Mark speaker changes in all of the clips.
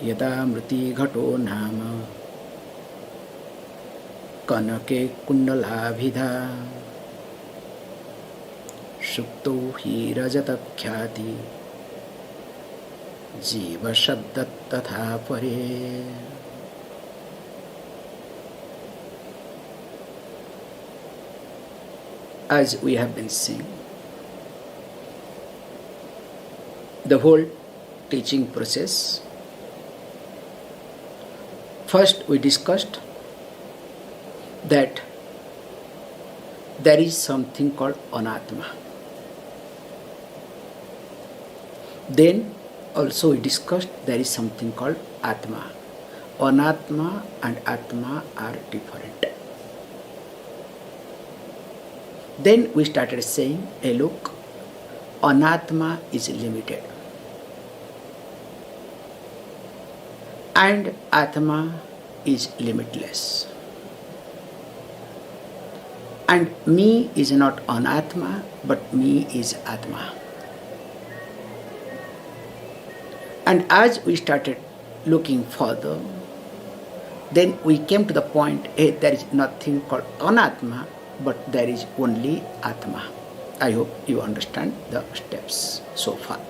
Speaker 1: यदा मृति घटो नाम कनके कुंडलाभिधा सुप्तो हि रजतख्याति जीव शब्द तथा परे. As we have been seeing, the whole teaching process, first we discussed that there is something called anatma. Then also we discussed there is something called atma. Anatma and atma are different. Then we started saying, hey look, anatma is limited and atma is limitless. And me is not anatma, but me is atma. And as we started looking further, then we came to the point, hey, there is nothing called anatma, but there is only atma. I hope you understand the steps so far.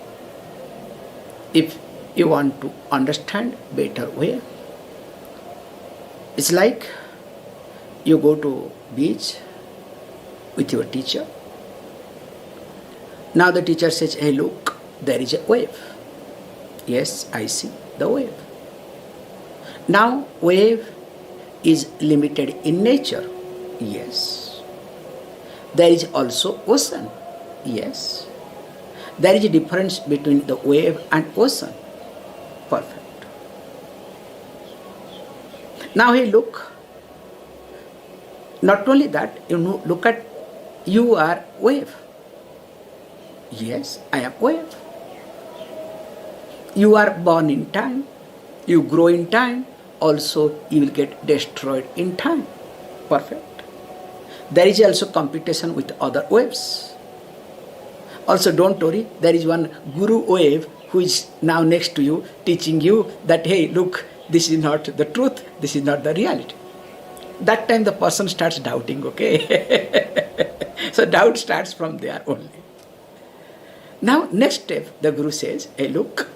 Speaker 1: If you want to understand better way, it's like you go to beach with your teacher. Now the teacher says, hey look, there is a wave. Yes, I see the wave. Now wave is limited in nature. Yes. There is also ocean. Yes. There is a difference between the wave and ocean. Perfect. Now hey look. Not only that, look at, you are wave. Yes, I am wave. You are born in time. You grow in time. Also, you will get destroyed in time. Perfect. There is also competition with other waves. Also, don't worry, there is one guru wave who is now next to you, teaching you that, hey, look, this is not the truth, this is not the reality. That time the person starts doubting, okay? So doubt starts from there only. Now, next step, the guru says, hey, look,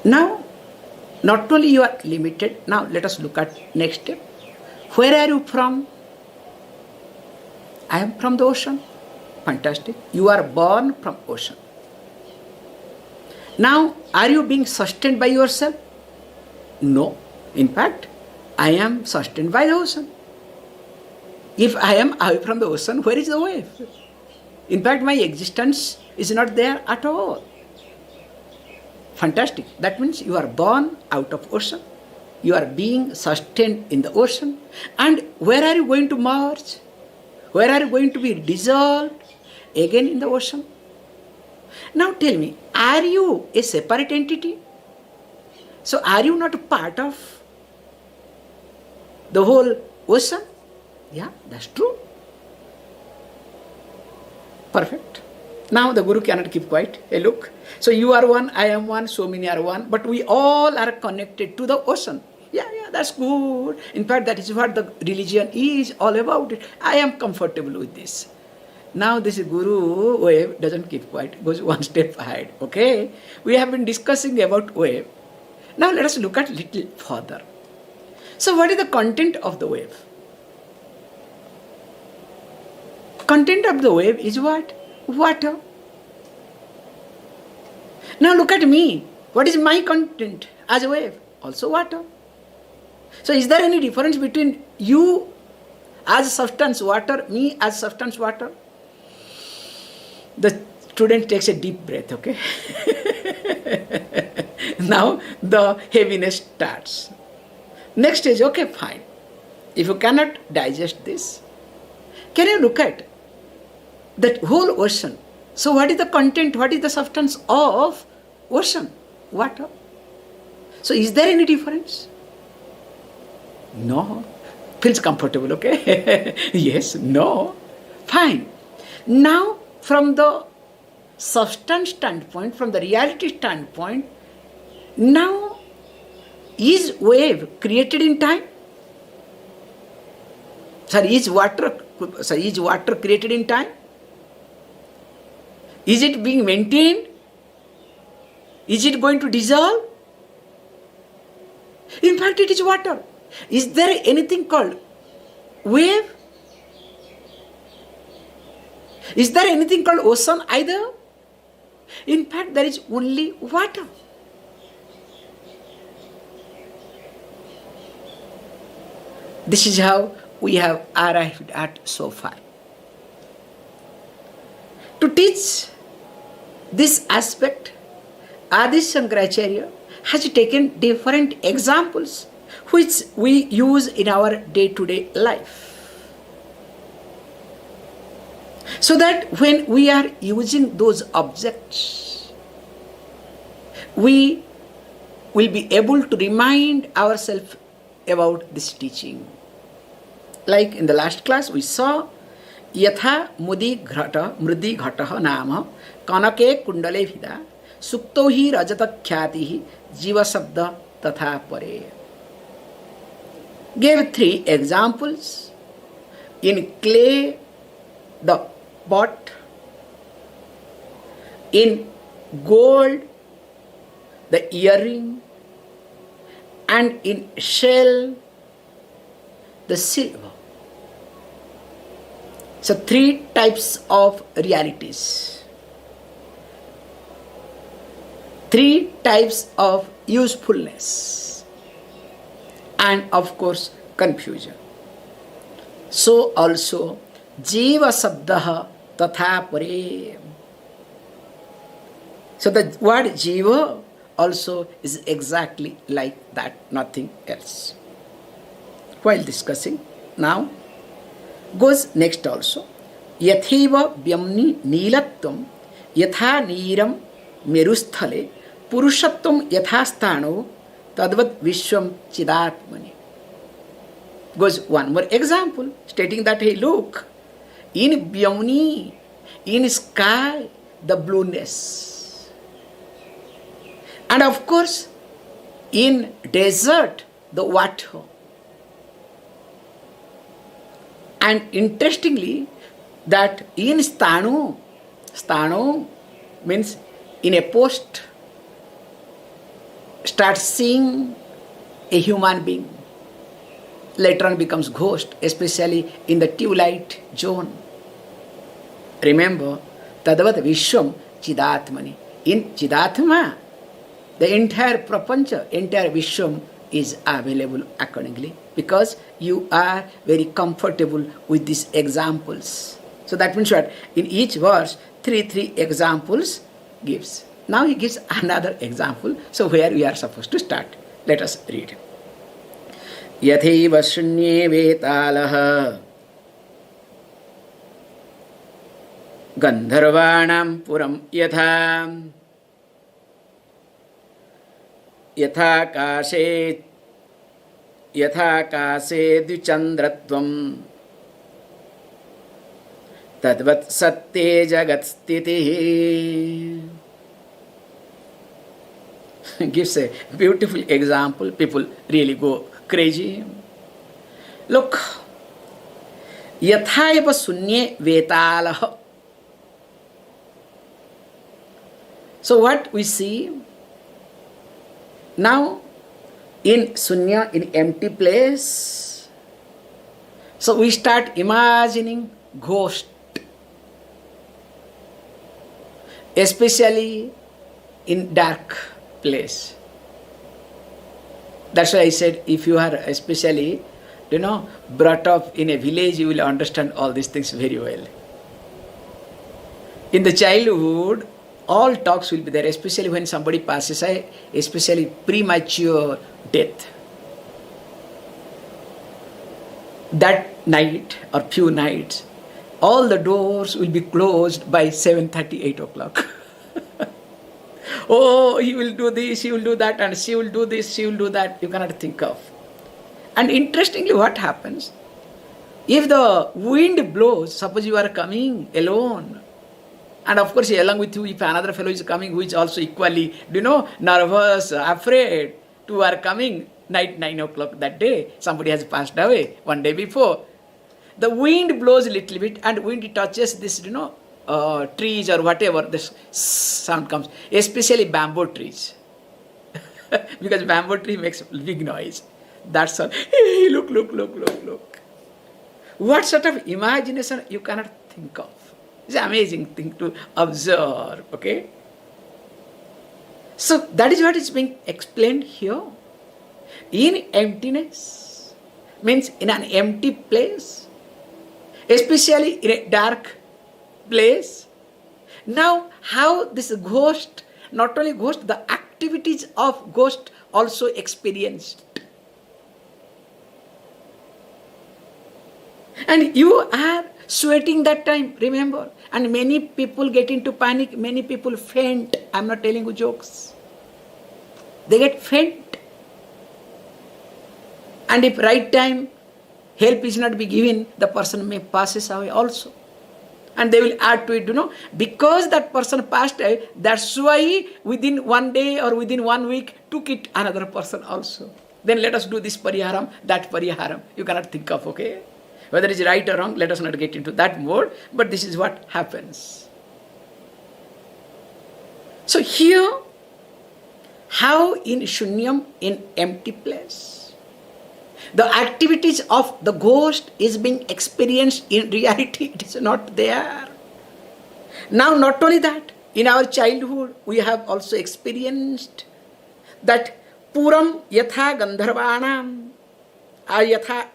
Speaker 1: now, not only you are limited, now let us look at next step. Where are you from? I am from the ocean. Fantastic. You are born from ocean. Now, are you being sustained by yourself? No. In fact, I am sustained by the ocean. If I am away from the ocean, where is the wave? In fact, my existence is not there at all. Fantastic. That means you are born out of ocean. You are being sustained in the ocean. And where are you going to merge? Where are you going to be dissolved? Again in the ocean. Now tell me, are you a separate entity? So are you not a part of the whole ocean? Yeah, that's true. Perfect. Now the Guru cannot keep quiet. Hey, look. So you are one, I am one, so many are one, but we all are connected to the ocean. Yeah, that's good. In fact, that is what the religion is all about. I am comfortable with this. Now this Guru wave doesn't keep quiet, goes one step ahead. Okay? We have been discussing about wave. Now let us look at little further. So what is the content of the wave? Content of the wave is what? Water. Now look at me. What is my content as a wave? Also water. So is there any difference between you as substance water, me as substance water? The student takes a deep breath, okay? Now the heaviness starts. Next is, okay, fine. If you cannot digest this, can you look at that whole ocean? So what is the content, what is the substance of ocean? Water. So is there any difference? No. Feels comfortable, okay? Yes, no. Fine. Now, from the substance standpoint, from the reality standpoint, Now, is wave created in time? Is water created in time? Is it being maintained? Is it going to dissolve? In fact, it is water. Is there anything called wave? Is there anything called ocean either? In fact, there is only water. This is how we have arrived at so far. To teach this aspect, Adi Shankaracharya has taken different examples which we use in our day-to-day life. So that when we are using those objects, we will be able to remind ourselves about this teaching. Like in the last class we saw, Yatha mudi ghataha nama kanake kundale vida sukto hi rajata khyati jiva sabda tatha pare. Gave 3 examples. In clay, the pot; in gold, the earring; and in shell, the silver. So 3 types of realities. 3 types of usefulness. And of course, confusion. So also, Jiva Sabdaha Tatha Pare. So the word Jiva also is exactly like that, nothing else. While discussing, now goes next also. Yatheva Vyamni Neelatvam Yatha Neeram Merusthale Purushatvam Yathasthano Tadvat Vishwam Chidatmani. Goes one more example stating that, hey, look, in Vyamni, in sky, the blueness. And of course, in desert, the water. And interestingly, that in sthano means in a post, starts seeing a human being. Later on becomes ghost, especially in the twilight zone. Remember, Tadavat Vishwam Chidatmani. In Chidatma, the entire prapancha, entire Vishwam is available accordingly, because you are very comfortable with these examples. So that means what? In each verse, three examples gives. Now he gives another example. So where we are supposed to start? Let us read. Yatheva shunye vetalah Gandharvanam puram yatha Yatha kashe dvichandratvam Tadvat satye jagat stitihi. Gives a beautiful example. People really go crazy. Look, yathayava sunye vetalah. So what we see now in sunya, in empty place, so we start imagining ghost, especially in dark place. That's why I said, if you are especially, brought up in a village, you will understand all these things very well. In the childhood, all talks will be there, especially when somebody passes away, especially premature death. That night or few nights, all the doors will be closed by 7:30, 8 o'clock. Oh, he will do this, he will do that, and she will do this, she will do that. You cannot think of. And interestingly, what happens? If the wind blows, suppose you are coming alone, And of course, along with you, if another fellow is coming who is also equally, nervous, afraid, two are coming, night 9 o'clock that day, somebody has passed away one day before. The wind blows a little bit and wind touches this, trees or whatever, this sound comes, especially bamboo trees. Because bamboo tree makes big noise. That's all. Hey, look. What sort of imagination you cannot think of. It's an amazing thing to observe, okay? So that is what is being explained here. In emptiness, means in an empty place, especially in a dark place. Now, how this ghost, not only ghost, the activities of ghost also experienced. And you are sweating that time, remember. And many people get into panic, many people faint. I'm not telling you jokes. They get faint. And if right time help is not be given, the person may passes away also. And they will add to it, because that person passed away, that's why within one day or within 1 week took it another person also. Then let us do this pariharam, that pariharam. You cannot think of, okay? Whether it's right or wrong, let us not get into that mode, but this is what happens. So here, how in Shunyam, in empty place, the activities of the ghost is being experienced in reality, it is not there. Now not only that, in our childhood, we have also experienced that Puram yatha Gandharvanam ayatha.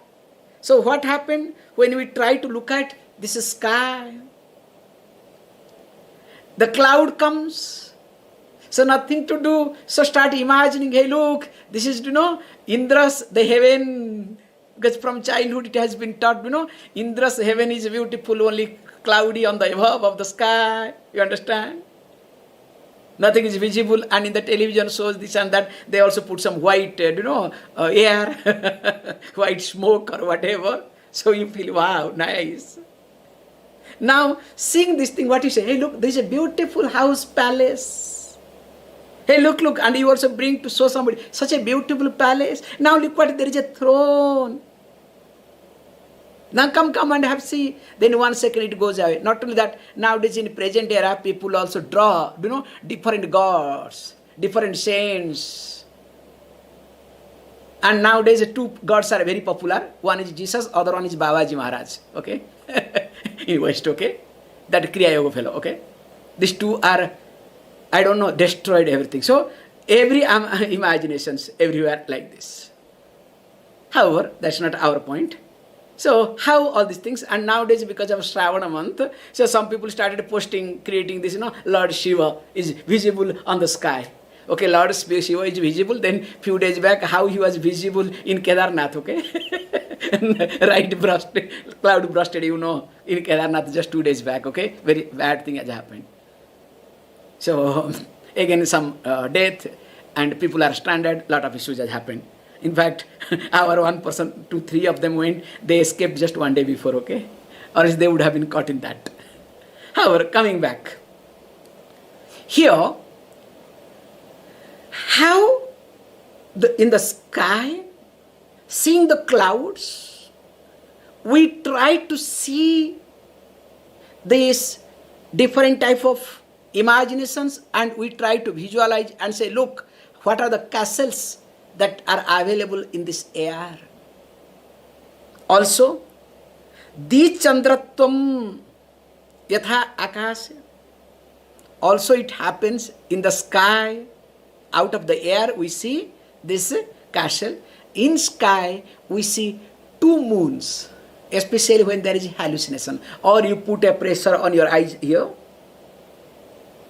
Speaker 1: So what happened when we try to look at this sky? The cloud comes. So nothing to do. So start imagining, hey look, this is, Indra's, the heaven. Because from childhood it has been taught, Indra's heaven is beautiful, only cloudy on the above of the sky. You understand? Nothing is visible, and in the television shows this and that, they also put some white, air, white smoke or whatever. So you feel, wow, nice. Now, seeing this thing, what you say, hey look, there is a beautiful house, palace. Hey look, and you also bring to show somebody, such a beautiful palace. Now look what, there is a throne. Now come and have see. Then 1 second it goes away. Not only that, nowadays in present era, people also draw, different gods, different saints. And nowadays 2 gods are very popular. One is Jesus, other one is Babaji Maharaj. Okay? In West, okay? That Kriya Yoga fellow, okay? These 2 are, destroyed everything. So, every imaginations everywhere like this. However, that's not our point. So, how all these things, and nowadays because of Shravana month, so some people started posting, creating this, Lord Shiva is visible on the sky. Okay, Lord Shiva is visible, then few days back, how he was visible in Kedarnath, okay? Cloud brusted, in Kedarnath just 2 days back, okay? Very bad thing has happened. So, again some death, and people are stranded, lot of issues has happened. In fact, our 1 person, 2, 3 of them went, they escaped just 1 day before, okay? Or else they would have been caught in that. However, coming back. Here, how in the sky, seeing the clouds, we try to see these different type of imaginations, and we try to visualize and say, look, what are the castles that are available in this air. Also, di chandratvam yatha akasya. Also it happens in the sky, out of the air we see this castle. In sky we see 2 moons, especially when there is hallucination, or you put a pressure on your eyes here.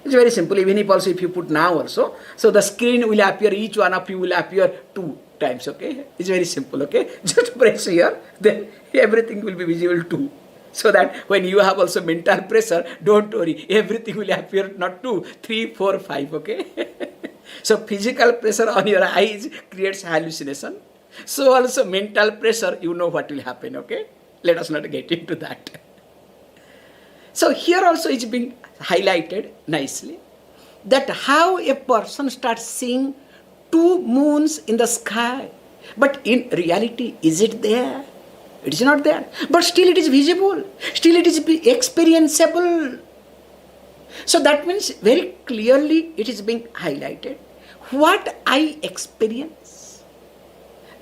Speaker 1: It's very simple, even if you put now also. So the screen will appear, each one of you will appear 2 times, okay? It's very simple, okay? Just press here, then everything will be visible too. So that when you have also mental pressure, don't worry, everything will appear not 2, 3, 4, 5, okay? So physical pressure on your eyes creates hallucination. So also mental pressure, you know what will happen, okay? Let us not get into that. So here also it's being highlighted nicely that how a person starts seeing two moons in the sky, but in reality, is it there? It is not there, but still it is visible, still it is experienceable. So that means very clearly it is being highlighted. What I experience,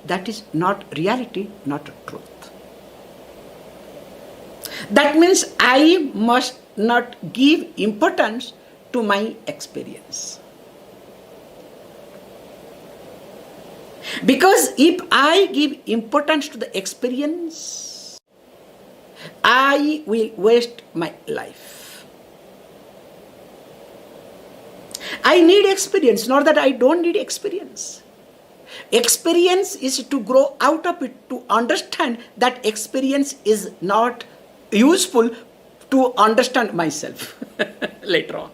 Speaker 1: that is not reality, not truth. That means I must not give importance to my experience. Because if I give importance to the experience, I will waste my life. I need experience, not that I don't need experience. Experience is to grow out of it, to understand that experience is not useful to understand myself later on.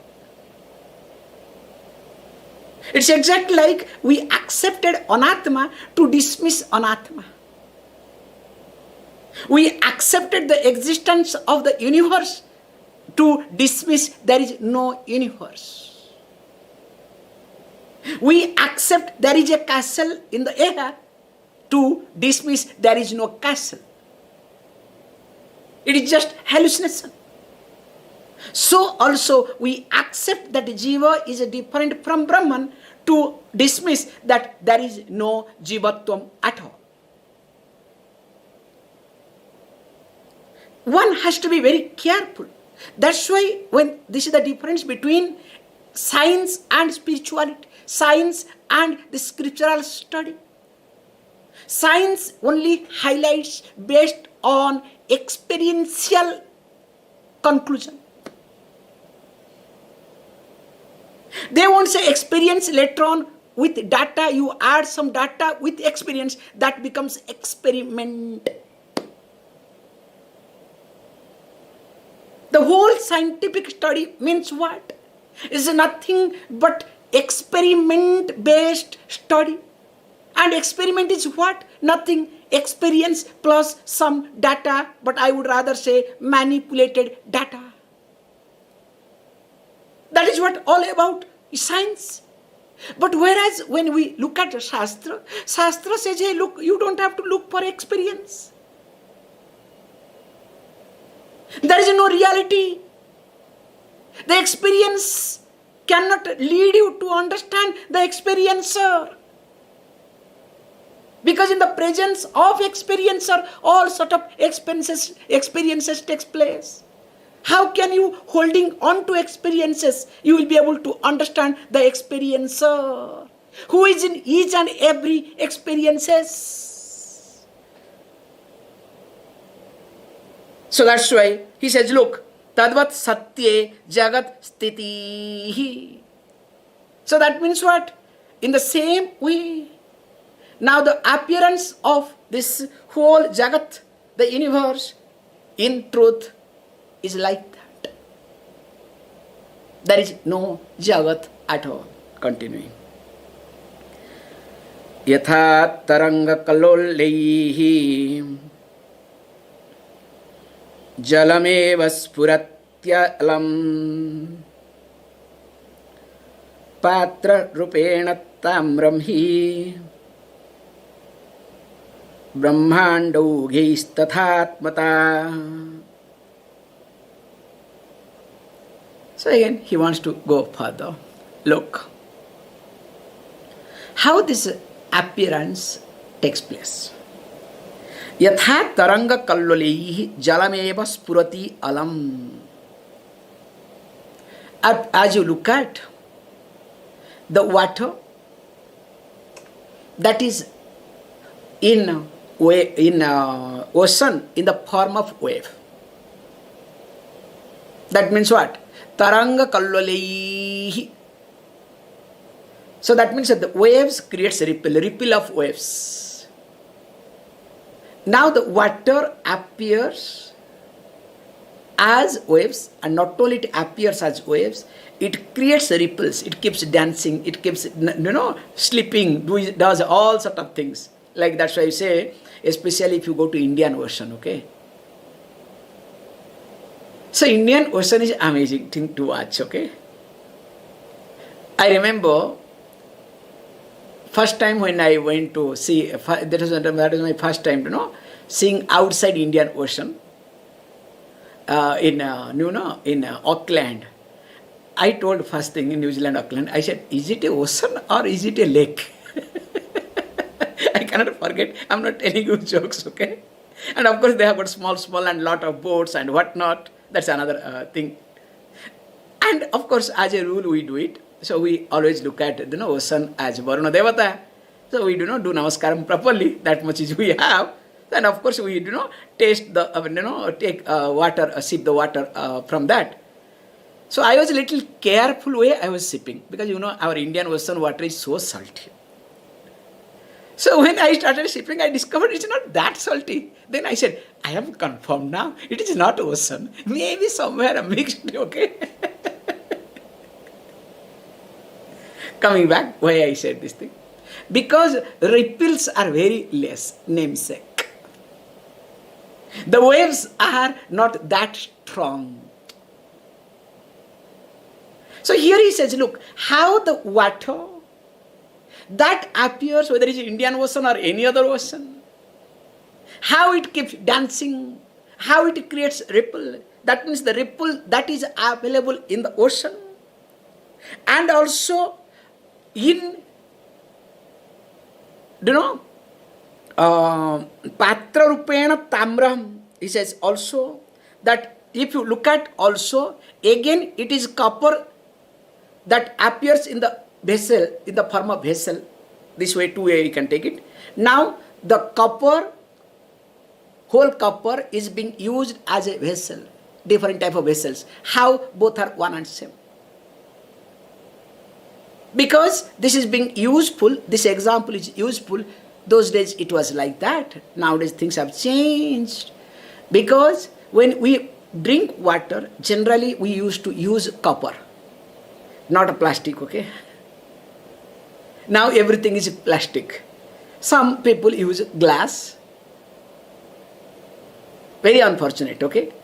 Speaker 1: It's exactly like we accepted anatma to dismiss anatma. We accepted the existence of the universe to dismiss there is no universe. We accept there is a castle in the air to dismiss there is no castle. It is just hallucination. So also we accept that Jiva is different from Brahman to dismiss that there is no Jivatvam at all. One has to be very careful. That's why when this is the difference between science and spirituality, science and the scriptural study. Science only highlights based on experiential conclusion. They won't say experience later on with data, you add some data with experience, that becomes experiment. The whole scientific study means what? Is nothing but experiment-based study. And experiment is what? Nothing. Experience plus some data, but I would rather say manipulated data. That is what all about science. But whereas when we look at Shastra, Shastra says, hey, look, you don't have to look for experience. There is no reality. The experience cannot lead you to understand the experiencer. Because in the presence of experiencer, all sort of experiences takes place. How can you, holding on to experiences, you will be able to understand the experiencer, who is in each and every experiences. So that's why he says, look, tadvat satye jagat stiti. So that means what? In the same way, now the appearance of this whole jagat, the universe, in truth, is like that. There is no jagat at all. Continuing. Yatha taranga kalollehi jalameva spuratyalam patra rupena tamramhi brahmando gheistathatmata. So again, he wants to go further. Look, how this appearance takes place. Yatha taranga kalloleihi jalameva spurati alam. As you look at the water that is in ocean in the form of wave. That means what? Taranga kalloleihi. So that means that the waves creates a ripple of waves. Now the water appears as waves, and not only it appears as waves, it creates ripples, it keeps dancing, it keeps, sleeping, does all sort of things. Like that's why I say, especially if you go to Indian Ocean, okay? So Indian Ocean is amazing thing to watch, okay? I remember first time when I went to see, that was my first time, seeing outside Indian Ocean in Auckland. I told first thing in New Zealand, Auckland, I said, is it a ocean or is it a lake? I cannot forget, I'm not telling you jokes, okay? And of course they have got small and lot of boats and whatnot. That's another thing. And of course, as a rule, we do it. So we always look at the ocean as Varuna Devata. So we do not do Namaskaram properly. That much is we have. And of course, we taste the take water, sip the water from that. So I was a little careful way I was sipping, because our Indian Ocean water is so salty. So when I started sipping, I discovered it's not that salty. Then I said, I am confirmed now. It is not ocean. Maybe somewhere mixed, okay? Coming back, why I said this thing? Because ripples are very less, namesake. The waves are not that strong. So here he says, look, how the water that appears, whether it's Indian Ocean or any other ocean, how it keeps dancing, how it creates ripple. That means the ripple that is available in the ocean, and also in, Patra Rupena Tamram, he says also that if you look at also, again it is copper that appears in the vessel, in the form of vessel. This way, two way you can take it. Now, the copper, whole copper is being used as a vessel, different type of vessels. How both are one and same? Because this is being useful, this example is useful. Those days it was like that. Nowadays things have changed. Because when we drink water, generally we used to use copper, not a plastic, okay? Now everything is plastic. Some people use glass. Very unfortunate, okay?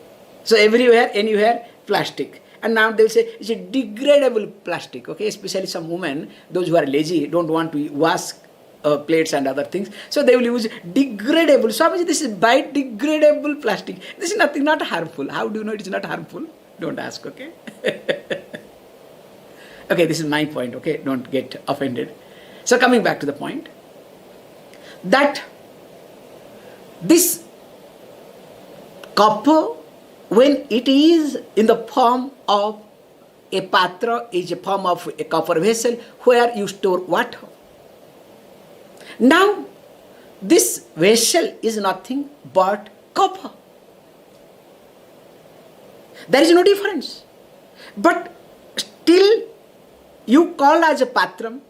Speaker 1: So everywhere, anywhere, plastic. And now they will say it's a degradable plastic, okay? Especially some women, those who are lazy, don't want to wash plates and other things. So they will use degradable. So this is biodegradable plastic. This is nothing, not harmful. How do you know it is not harmful? Don't ask, okay? Okay, this is my point, okay? Don't get offended. So coming back to the point, that this copper, when it is in the form of a patra, is a form of a copper vessel where you store water. Now, this vessel is nothing but copper. There is no difference. But still, you call as a patram,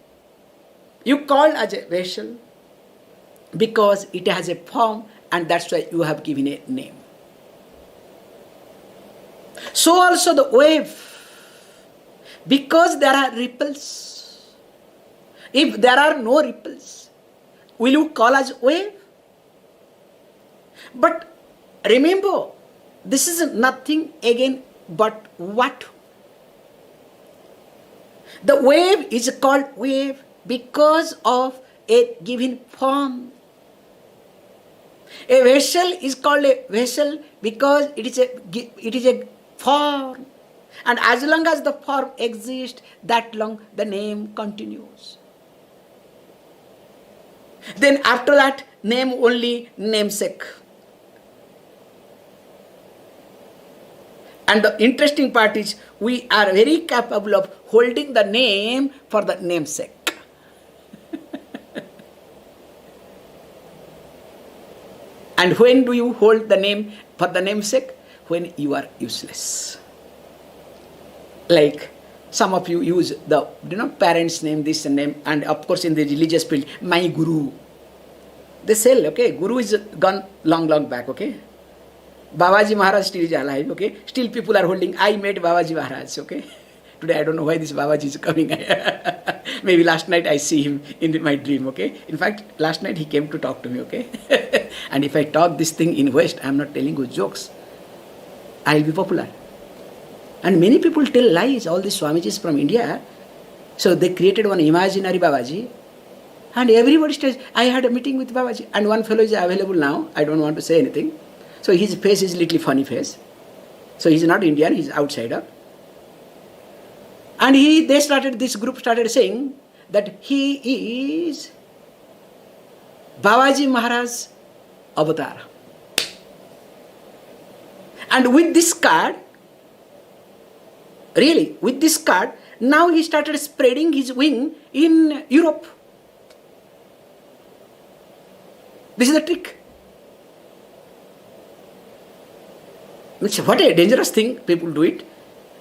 Speaker 1: you call as a vessel, because it has a form, and that's why you have given a name. So also the wave, because there are ripples. If there are no ripples, will you call as wave? But remember, this is nothing again but what? The wave is called wave because of a given form. A vessel is called a vessel because it is a form. And as long as the form exists, that long the name continues. Then after that, name only namesake. And the interesting part is, we are very capable of holding the name for the namesake. And when do you hold the name for the namesake? When you are useless. Like some of you use the parents' name, this name, and of course in the religious field, my guru. They sell, okay? Guru is gone long back, okay? Babaji Maharaj still is alive, okay? Still people are holding, I met Babaji Maharaj, okay? Today I don't know why this Babaji is coming. Maybe last night I see him in my dream, okay? In fact, last night he came to talk to me, okay? And if I talk this thing in West, I am not telling you jokes. I will be popular. And many people tell lies, all these Swamijis from India. So they created one imaginary Babaji. And everybody says, I had a meeting with Babaji. And one fellow is available now. I don't want to say anything. So his face is little funny face. So he's not Indian, he's outsider. And this group started saying that he is Babaji Maharaj's avatar. And with this card, now he started spreading his wing in Europe. This is the trick. What a dangerous thing, people do it.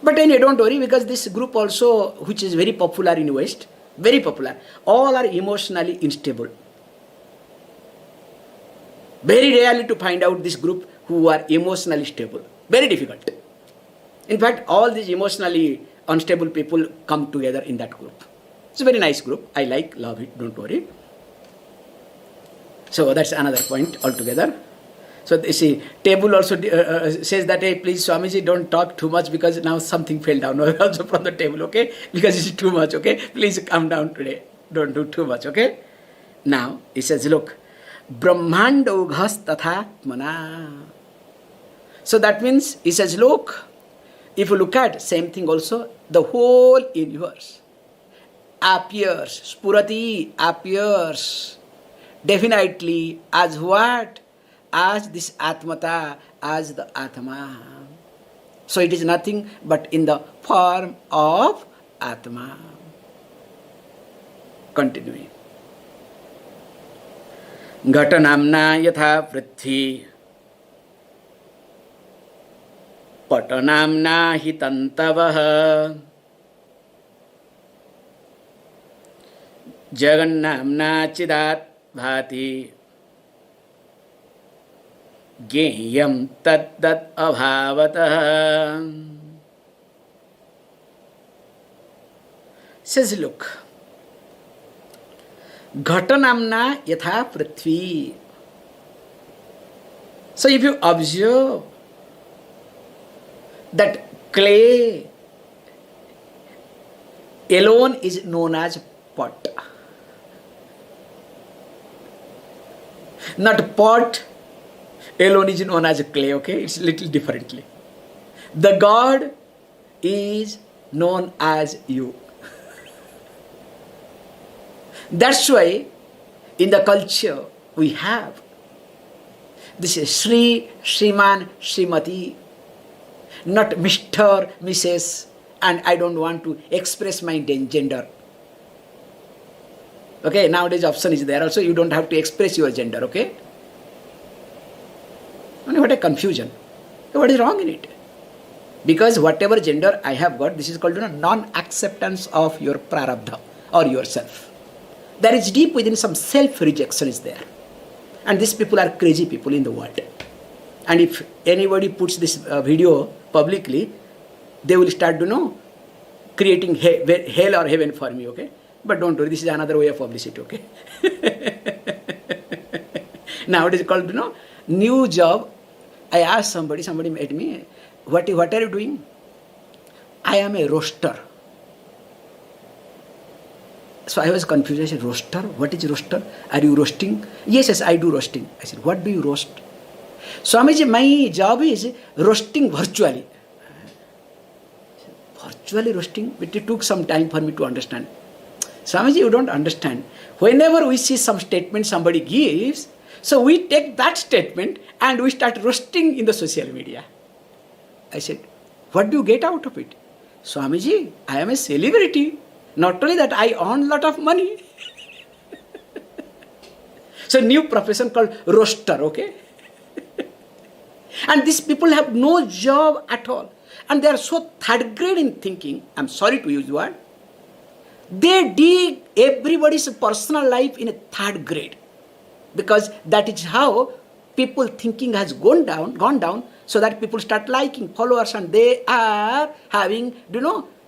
Speaker 1: But anyway, don't worry, because this group also, which is very popular in West, very popular, all are emotionally unstable. Very rarely to find out this group who are emotionally stable. Very difficult. In fact, all these emotionally unstable people come together in that group. It's a very nice group. I love it, don't worry. So that's another point altogether. So you see, table also says that, hey, please Swamiji, don't talk too much because now something fell down also from the table, okay? Because it's too much, okay? Please calm down today. Don't do too much, okay? Now, he says, look, Brahmando ghas tathatmana. So that means, he says, look, if you look at, same thing also, the whole universe appears, spurati appears definitely as what? As this Atmata, as the Atma. So it is nothing but in the form of Atma. Continuing. Ghatanamna yatha prithvi patanamna hitantavaha jagannamna chidat bhati Geyam tat abhavatah. Says, look, Ghatanamna yatha prithvi. So if you observe that clay alone is known as pot. Not pot alone is known as clay, okay? It's little differently. The God is known as you. That's why in the culture we have this is Sri, Shriman, Srimati, not Mr., Mrs., and I don't want to express my gender. Okay, nowadays option is there also, you don't have to express your gender, okay? What a confusion. What is wrong in it? Because whatever gender I have got, this is called non-acceptance of your prarabdha or yourself. There is deep within some self-rejection is there. And these people are crazy people in the world. And if anybody puts this video publicly, they will start to creating hell or heaven for me, okay? But don't worry, this is another way of publicity, okay? Now it is called, new job. I asked somebody met me, what are you doing? I am a roaster. So I was confused. I said, roaster? What is roaster? Are you roasting? Yes, I do roasting. I said, what do you roast? Swamiji, my job is roasting virtually. Virtually roasting? But it took some time for me to understand. Swamiji, you don't understand. Whenever we see some statement somebody gives, so we take that statement and we start roasting in the social media. I said, what do you get out of it? Swamiji, I am a celebrity. Not only that, I earn a lot of money. So new profession called roaster, okay? And these people have no job at all. And they are so third grade in thinking, I'm sorry to use the word, they dig everybody's personal life in a third grade. Because that is how people thinking has gone down, so that people start liking followers and they are having,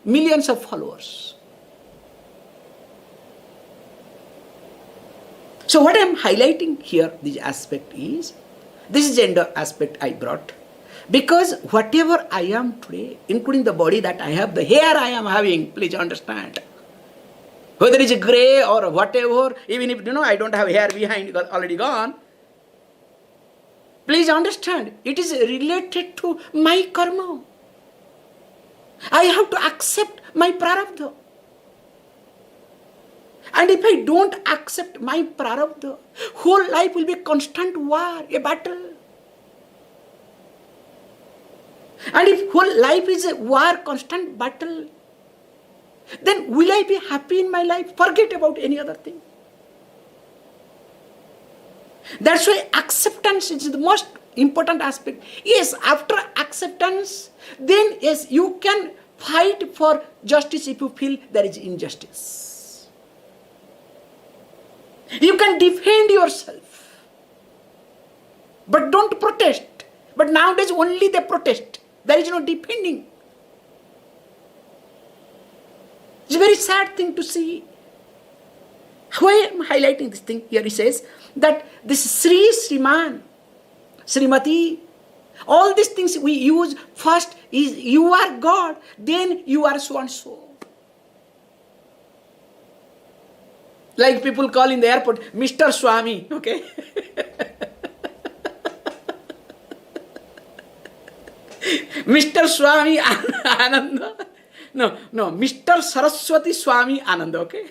Speaker 1: millions of followers. So what I am highlighting here, this aspect is, this gender aspect I brought. Because whatever I am today, including the body that I have, the hair I am having, please understand. Whether it's grey or whatever, even if I don't have hair behind, already gone. Please understand, it is related to my karma. I have to accept my prarabdha. And if I don't accept my prarabdha, whole life will be constant war, a battle. And if whole life is a war, constant battle, then will I be happy in my life? Forget about any other thing. That's why acceptance is the most important aspect. Yes, after acceptance, then yes, you can fight for justice if you feel there is injustice. You can defend yourself. But don't protest. But nowadays only they protest. There is no defending. It's a very sad thing to see. Why I am highlighting this thing? Here he says that this Sri, Sriman, Srimati, all these things we use first is you are God, then you are so and so. Like people call in the airport, Mr. Swami, okay? Mr. Swami Ananda. No, Mr. Saraswati Swami Ananda, okay?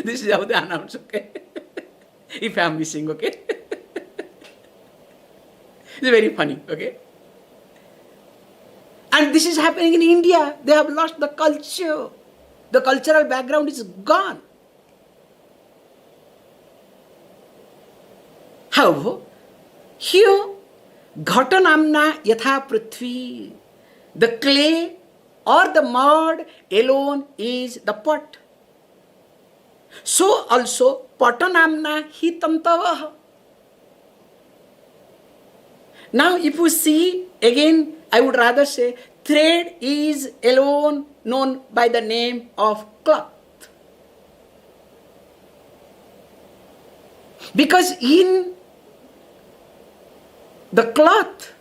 Speaker 1: This is how they announce, okay? If I am missing, okay? It's very funny, okay? And this is happening in India. They have lost the culture. The cultural background is gone. However, here, Ghatanamna yatha prithvi, the clay or the mud alone is the pot. So also, patanamna hi tantavaha. Now, if you see, again, I would rather say, thread is alone known by the name of cloth. Because in the cloth,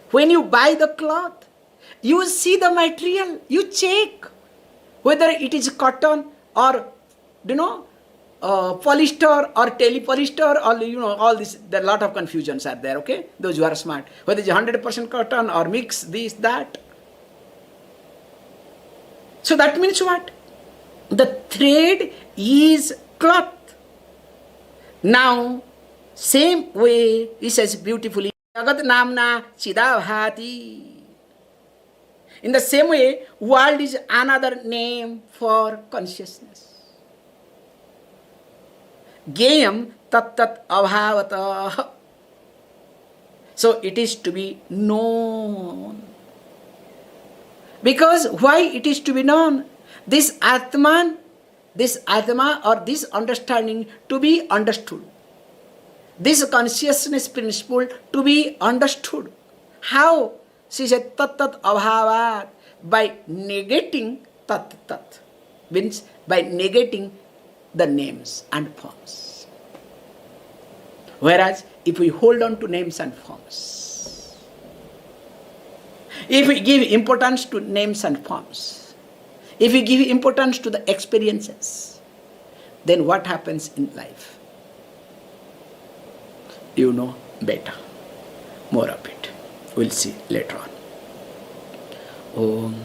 Speaker 1: when you buy the cloth, you see the material, you check whether it is cotton or, polyester or telepolyester or, all this, there are a lot of confusions are there, okay? Those who are smart. Whether it's 100% cotton or mix this, that. So that means what? The thread is cloth. Now, same way, he says beautifully, Jagat Namna Chidabhati. In the same way, world is another name for consciousness. Gayam tat tat abhavata. So it is to be known. Because why it is to be known? This Atma or this understanding to be understood. This consciousness principle to be understood. How? She said, tat tat abhavat, by negating tat tat. Means by negating the names and forms. Whereas, if we hold on to names and forms, if we give importance to names and forms, if we give importance to the experiences, then what happens in life? You know better. More of it. We'll see later on. Om